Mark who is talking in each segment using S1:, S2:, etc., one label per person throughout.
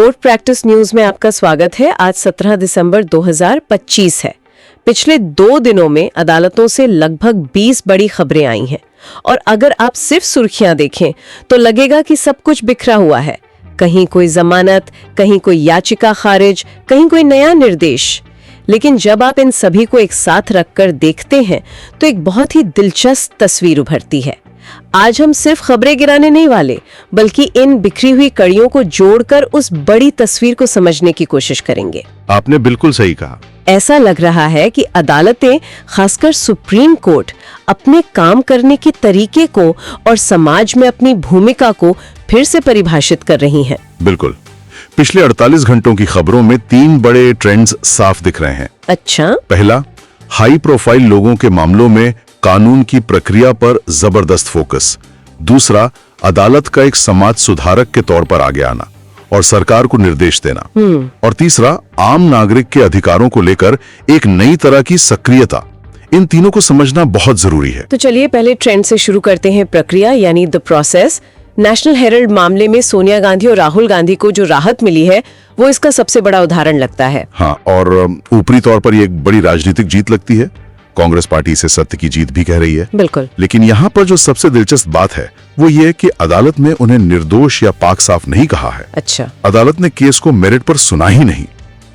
S1: Court practice news में आपका स्वागत है। आज 17 दिसंबर 2025 है। पिछले 2 दिनों में अदालतों से लगभग 20 बड़ी खबरें आई हैं और अगर आप सिर्फ सुर्खियां देखें तो लगेगा कि सब कुछ बिखरा हुआ है। कहीं कोई जमानत, कहीं कोई याचिका खारिज, कहीं कोई नया निर्देश। लेकिन जब आप इन सभी को एक साथ रखकर देखते हैं तो एक बहुत ही दिलचस्प तस्वीर उभरती है। आज हम सिर्फ खबरें गिराने नहीं वाले, बल्कि इन बिखरी हुई कड़ियों को जोड़कर उस बड़ी तस्वीर को समझने की कोशिश करेंगे।
S2: आपने बिल्कुल सही कहा।
S1: ऐसा लग रहा है कि अदालतें, खासकर सुप्रीम कोर्ट, अपने काम करने के तरीके को और समाज में अपनी भूमिका को फिर से परिभाषित कर रही हैं।
S2: बिल्कुल। पिछले 48 घंटों की खबरों में 3 बड़े ट्रेंड्स साफ दिख रहे हैं।
S1: अच्छा।
S2: पहला, हाई प्रोफाइल लोगों के मामलों में कानून की प्रक्रिया पर जबरदस्त फोकस। दूसरा, अदालत का एक समाज सुधारक के तौर पर आगे आना और सरकार को निर्देश देना। और तीसरा, आम नागरिक के अधिकारों को लेकर एक नई तरह की सक्रियता। इन तीनों को समझना बहुत जरूरी है।
S1: तो चलिए पहले ट्रेंड से शुरू करते हैं, प्रक्रिया यानी द प्रोसेस। नेशनल हेराल्ड मामले में सोनिया गांधी और राहुल गांधी को जो राहत मिली है वो इसका सबसे बड़ा उदाहरण लगता है।
S2: हाँ, और ऊपरी तौर पर ये एक बड़ी राजनीतिक जीत लगती है। कांग्रेस पार्टी इसे सत्य की जीत भी कह रही है।
S1: बिल्कुल।
S2: लेकिन यहाँ पर जो सबसे दिलचस्प बात है वो ये कि अदालत ने उन्हें निर्दोष या पाक साफ नहीं कहा है।
S1: अच्छा।
S2: अदालत ने केस को मेरिट पर सुना ही नहीं।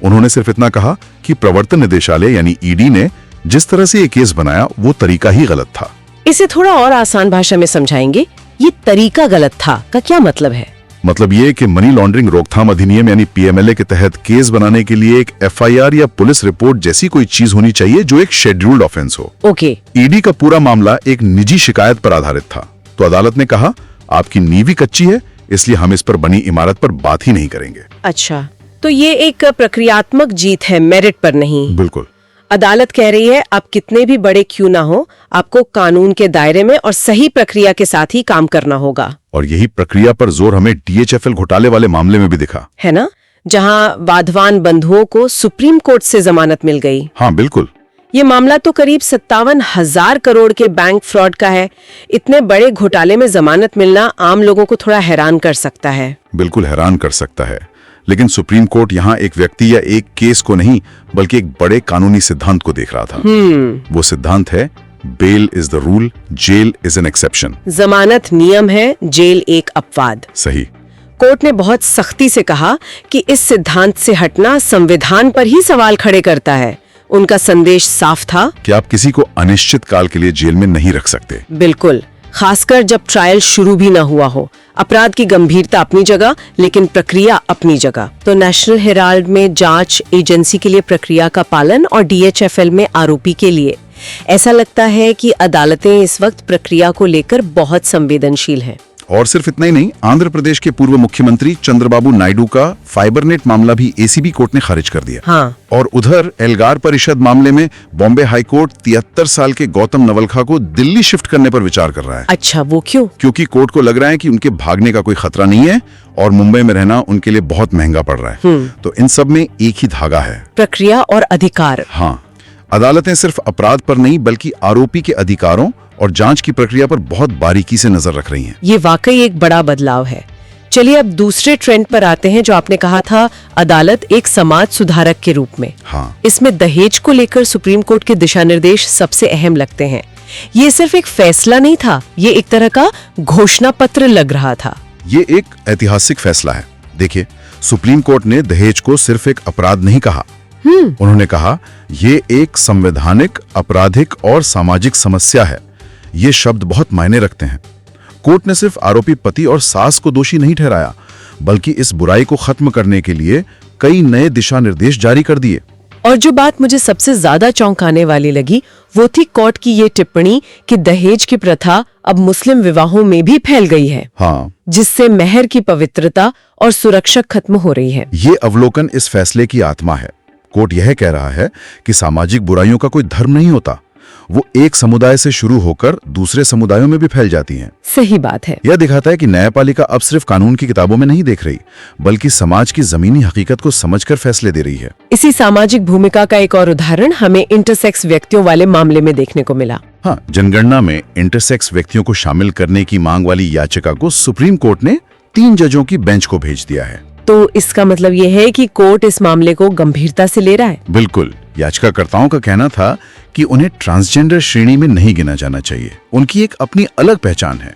S2: उन्होंने सिर्फ इतना कहा कि प्रवर्तन निदेशालय यानी ईडी ने जिस तरह से ये केस बनाया वो तरीका ही गलत था।
S1: इसे थोड़ा और आसान भाषा में समझाएंगे, ये तरीका गलत था का क्या मतलब है?
S2: मतलब ये कि मनी लॉन्ड्रिंग रोकथाम अधिनियम यानी पीएमएलए के तहत केस बनाने के लिए एक एफआईआर या पुलिस रिपोर्ट जैसी कोई चीज होनी चाहिए जो एक शेड्यूल्ड ऑफेंस हो।
S1: ओके।
S2: ईडी का पूरा मामला एक निजी शिकायत पर आधारित था, तो अदालत ने कहा आपकी नींव कच्ची है, इसलिए हम इस पर बनी इमारत पर बात ही नहीं करेंगे।
S1: अच्छा, तो ये एक प्रक्रियात्मक जीत है, मेरिट पर नहीं।
S2: बिल्कुल।
S1: अदालत कह रही है आप कितने भी बड़े क्यों ना हो, आपको कानून के दायरे में और सही प्रक्रिया के साथ ही काम करना होगा।
S2: और यही प्रक्रिया पर जोर हमें डीएचएफएल घोटाले वाले मामले में भी दिखा,
S1: है ना, जहां वाधवान बंधुओं को सुप्रीम कोर्ट से जमानत मिल गई।
S2: हाँ बिल्कुल।
S1: ये मामला तो करीब 57,000 करोड़ के बैंक फ्रॉड का है। इतने बड़े घोटाले में जमानत मिलना आम लोगों को थोड़ा हैरान कर सकता है। बिल्कुल
S2: हैरान कर सकता है। लेकिन सुप्रीम कोर्ट यहाँ एक व्यक्ति या एक केस को नहीं बल्कि एक बड़े कानूनी सिद्धांत को देख रहा था। वो सिद्धांत है bail is the rule, jail is an exception.
S1: जमानत नियम है, जेल एक अपवाद।
S2: सही।
S1: कोर्ट ने बहुत सख्ती से कहा कि इस सिद्धांत से हटना संविधान पर ही सवाल खड़े करता है। उनका संदेश साफ था
S2: कि आप किसी को अनिश्चित काल के लिए जेल में नहीं रख सकते।
S1: बिल्कुल, खासकर जब ट्रायल शुरू भी ना हुआ हो। अपराध की गंभीरता अपनी जगह, लेकिन प्रक्रिया अपनी जगह। तो नेशनल हेराल्ड में जांच एजेंसी के लिए प्रक्रिया का पालन और डीएचएफएल में आरोपी के लिए। ऐसा लगता है कि अदालतें इस वक्त प्रक्रिया को लेकर बहुत संवेदनशील हैं।
S2: और सिर्फ इतना ही नहीं, आंध्र प्रदेश के पूर्व मुख्यमंत्री चंद्रबाबू नायडू का फाइबरनेट मामला भी एसीबी कोर्ट ने खारिज कर दिया।
S1: हाँ।
S2: और उधर एल्गार परिषद मामले में बॉम्बे हाईकोर्ट 73 साल के गौतम नवलखा को दिल्ली शिफ्ट करने पर विचार कर रहा है।
S1: अच्छा, वो क्यों?
S2: क्योंकि कोर्ट को लग रहा है कि उनके भागने का कोई खतरा नहीं है और मुंबई में रहना उनके लिए बहुत महंगा पड़ रहा है। तो इन सब में एक ही धागा है,
S1: प्रक्रिया और अधिकार।
S2: हाँ, अदालतें सिर्फ अपराध पर नहीं बल्कि आरोपी के अधिकारों और जांच की प्रक्रिया पर बहुत बारीकी से नजर रख रही हैं।
S1: ये वाकई एक बड़ा बदलाव है। चलिए अब दूसरे ट्रेंड पर आते हैं, जो आपने कहा था अदालत एक समाज सुधारक के रूप में।
S2: हाँ।
S1: इसमें दहेज को लेकर सुप्रीम कोर्ट के दिशा निर्देश सबसे अहम लगते हैं। ये सिर्फ एक फैसला नहीं था, ये एक तरह का घोषणा पत्र लग रहा था।
S2: ये एक ऐतिहासिक फैसला है। देखिए, सुप्रीम कोर्ट ने दहेज को सिर्फ एक अपराध नहीं कहा, उन्होंने कहा ये एक संवैधानिक, आपराधिक और सामाजिक समस्या है। ये शब्द बहुत मायने रखते हैं। कोर्ट ने सिर्फ आरोपी पति और सास को दोषी नहीं ठहराया, बल्कि इस बुराई को खत्म करने के लिए कई नए दिशा निर्देश जारी कर दिए।
S1: और जो बात मुझे सबसे ज्यादा चौंकाने वाली लगी वो थी कोर्ट की ये टिप्पणी कि दहेज की प्रथा अब मुस्लिम विवाहों में भी फैल गई है।
S2: हाँ।
S1: जिससे मेहर की पवित्रता और सुरक्षा खत्म हो रही है।
S2: ये अवलोकन इस फैसले की आत्मा है। कोर्ट यह कह रहा है कि सामाजिक बुराइयों का कोई धर्म नहीं होता, वो एक समुदाय से शुरू होकर दूसरे समुदायों में भी फैल जाती हैं।
S1: सही बात है।
S2: यह दिखाता है कि न्यायपालिका अब सिर्फ कानून की किताबों में नहीं देख रही, बल्कि समाज की जमीनी हकीकत को समझकर फैसले दे रही है।
S1: इसी सामाजिक भूमिका का एक और उदाहरण हमें इंटरसेक्स व्यक्तियों वाले मामले में देखने को मिला।
S2: हाँ, जनगणना में इंटरसेक्स व्यक्तियों को शामिल करने की मांग वाली याचिका को सुप्रीम कोर्ट ने 3 जजों की बेंच को भेज दिया है।
S1: तो इसका मतलब ये है कि कोर्ट इस मामले को गंभीरता से ले रहा है।
S2: बिल्कुल। याचिकाकर्ताओं का कहना था कि उन्हें ट्रांसजेंडर श्रेणी में नहीं गिना जाना चाहिए, उनकी एक अपनी अलग पहचान है।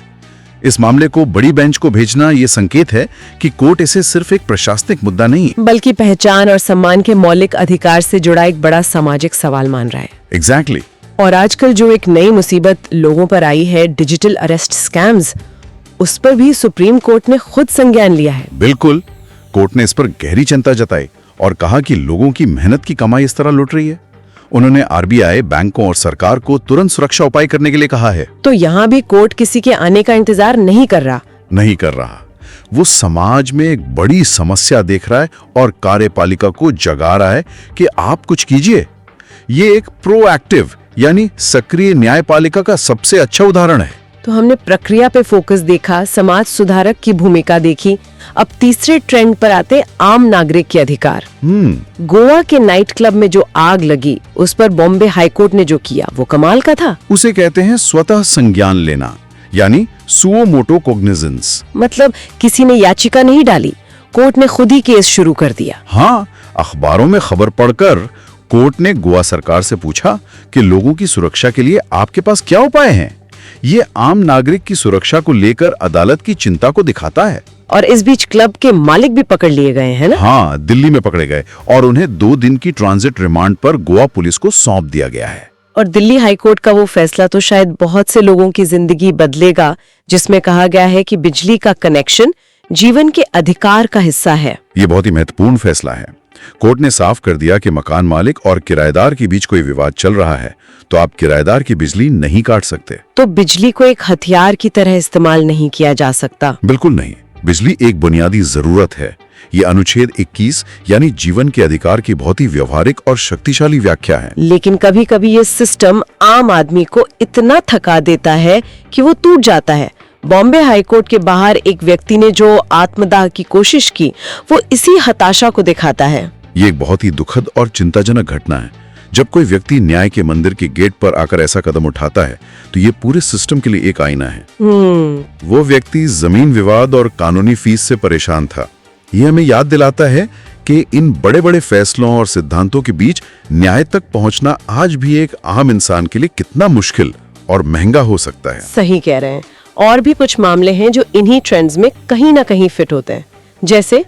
S2: इस मामले को बड़ी बेंच को भेजना ये संकेत है कि कोर्ट इसे सिर्फ एक प्रशासनिक मुद्दा नहीं
S1: बल्कि पहचान और सम्मान के मौलिक अधिकार से जुड़ा एक बड़ा सामाजिक सवाल मान रहा है।
S2: एग्जैक्टली।
S1: और आजकल जो एक नई मुसीबत लोगों पर आई है, डिजिटल अरेस्ट स्कैम्स, उस पर भी सुप्रीम कोर्ट ने खुद संज्ञान लिया है।
S2: बिल्कुल। कोर्ट ने इस पर गहरी चिंता जताई और कहा कि लोगों की मेहनत की कमाई इस तरह लुट रही है। उन्होंने आरबीआई, बैंकों और सरकार को तुरंत सुरक्षा उपाय करने के लिए कहा है।
S1: तो यहाँ भी कोर्ट किसी के आने का इंतजार नहीं कर रहा।
S2: वो समाज में एक बड़ी समस्या देख रहा है और कार्यपालिका को जगा रहा है कि आप कुछ कीजिए। ये एक प्रोएक्टिव यानी सक्रिय न्यायपालिका का सबसे अच्छा उदाहरण है।
S1: तो हमने प्रक्रिया पे फोकस देखा, समाज सुधारक की भूमिका देखी। अब तीसरे ट्रेंड पर आते आम नागरिक के अधिकार। गोवा के नाइट क्लब में जो आग लगी, उस पर बॉम्बे हाईकोर्ट ने जो किया वो कमाल का था।
S2: उसे कहते हैं स्वतः संज्ञान लेना, यानी सुओ मोटो कॉग्निजेंस।
S1: मतलब किसी ने याचिका नहीं डाली, कोर्ट ने खुद ही केस शुरू कर दिया।
S2: हाँ, अखबारों में खबर पढ़कर कोर्ट ने गोवा सरकार से पूछा कि लोगों की सुरक्षा के लिए आपके पास क्या उपाय हैं। ये आम नागरिक की सुरक्षा को लेकर अदालत की चिंता को दिखाता है।
S1: और इस बीच क्लब के मालिक भी पकड़ लिए गए हैं ना?
S2: हाँ, दिल्ली में पकड़े गए और उन्हें 2 दिन की ट्रांजिट रिमांड पर गोवा पुलिस को सौंप दिया गया है।
S1: और दिल्ली हाईकोर्ट का वो फैसला तो शायद बहुत से लोगों की जिंदगी बदलेगा, जिसमें कहा गया है कि बिजली का कनेक्शन जीवन के अधिकार का हिस्सा है।
S2: ये बहुत ही महत्वपूर्ण फैसला है। कोर्ट ने साफ कर दिया कि मकान मालिक और किराएदार के बीच कोई विवाद चल रहा है तो आप किराएदार की बिजली नहीं काट सकते।
S1: तो बिजली को एक हथियार की तरह इस्तेमाल नहीं किया जा सकता।
S2: बिल्कुल नहीं। बिजली एक बुनियादी जरूरत है। ये अनुच्छेद 21 यानी जीवन के अधिकार की बहुत ही व्यवहारिक और शक्तिशाली व्याख्या है।
S1: लेकिन कभी कभी ये सिस्टम आम आदमी को इतना थका देता है कि वो टूट जाता है। बॉम्बे हाईकोर्ट के बाहर एक व्यक्ति ने जो आत्मदाह की कोशिश की, वो इसी हताशा को दिखाता है।
S2: ये एक बहुत ही दुखद और चिंताजनक घटना है। जब कोई व्यक्ति न्याय के मंदिर के गेट पर आकर ऐसा कदम उठाता है तो ये पूरे सिस्टम के लिए एक आईना है। वो व्यक्ति जमीन विवाद और कानूनी फीस से परेशान था। ये हमें याद दिलाता है कि इन बड़े बड़े फैसलों और सिद्धांतों के बीच न्याय तक पहुंचना आज भी एक आम इंसान के लिए कितना मुश्किल और महंगा हो सकता है।
S1: सही कह रहे हैं। और भी कुछ मामले हैं जो इन्हीं ट्रेंड्स में कहीं ना कहीं फिट होते हैं, जैसे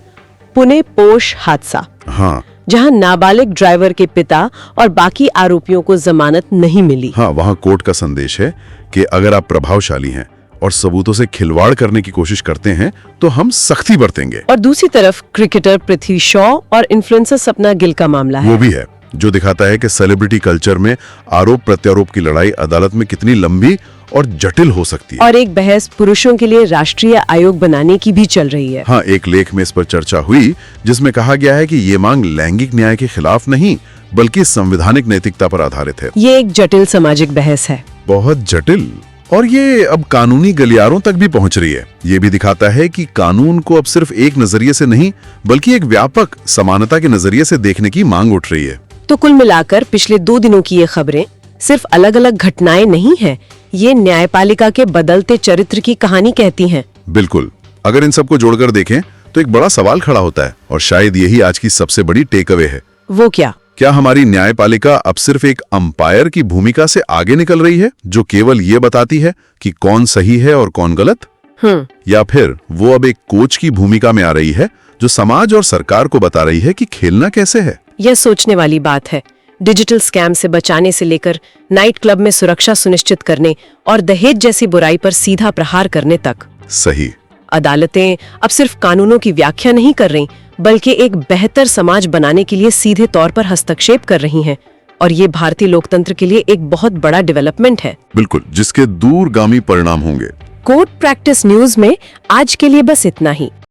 S1: पुणे पोश हादसा।
S2: हाँ,
S1: जहां नाबालिग ड्राइवर के पिता और बाकी आरोपियों को जमानत नहीं मिली।
S2: हाँ, वहाँ कोर्ट का संदेश है कि अगर आप प्रभावशाली हैं और सबूतों से खिलवाड़ करने की कोशिश करते हैं तो हम सख्ती बरतेंगे।
S1: और दूसरी तरफ क्रिकेटर पृथ्वी शॉ और इन्फ्लुएंसर सपना गिल का मामला है।
S2: वो भी है, जो दिखाता है कि सेलिब्रिटी कल्चर में आरोप प्रत्यारोप की लड़ाई अदालत में कितनी लंबी और जटिल हो सकती है।
S1: और एक बहस पुरुषों के लिए राष्ट्रीय आयोग बनाने की भी चल रही है।
S2: हाँ, एक लेख में इस पर चर्चा हुई जिसमें कहा गया है कि ये मांग लैंगिक न्याय के खिलाफ नहीं बल्कि संवैधानिक नैतिकता पर आधारित है।
S1: ये एक जटिल सामाजिक बहस है,
S2: बहुत जटिल। और ये अब कानूनी गलियारों तक भी पहुंच रही है। ये भी दिखाता है कि कानून को अब सिर्फ एक नजरिए से नहीं बल्कि एक व्यापक समानता के नजरिए से देखने की मांग उठ रही है।
S1: तो कुल मिलाकर पिछले 2 दिनों की ये खबरें सिर्फ अलग अलग घटनाएं नहीं है, ये न्यायपालिका के बदलते चरित्र की कहानी कहती हैं।
S2: बिल्कुल। अगर इन सबको जोड़कर देखें तो एक बड़ा सवाल खड़ा होता है और शायद यही आज की सबसे बड़ी टेक अवे है।
S1: वो क्या
S2: हमारी न्यायपालिका अब सिर्फ एक अंपायर की भूमिका से आगे निकल रही है जो केवल ये बताती है कि कौन सही है और कौन गलत, या फिर वो अब एक कोच की भूमिका में आ रही है जो समाज और सरकार को बता रही है कि खेलना कैसे है।
S1: यह सोचने वाली बात है। डिजिटल स्कैम से बचाने से लेकर नाइट क्लब में सुरक्षा सुनिश्चित करने और दहेज जैसी बुराई पर सीधा प्रहार करने तक।
S2: सही।
S1: अदालतें अब सिर्फ कानूनों की व्याख्या नहीं कर रही बल्कि एक बेहतर समाज बनाने के लिए सीधे तौर पर हस्तक्षेप कर रही हैं। और ये भारतीय लोकतंत्र के लिए एक बहुत बड़ा डेवलपमेंट है।
S2: बिल्कुल, जिसके दूरगामी परिणाम होंगे।
S1: कोर्ट प्रैक्टिस न्यूज में आज के लिए बस इतना ही।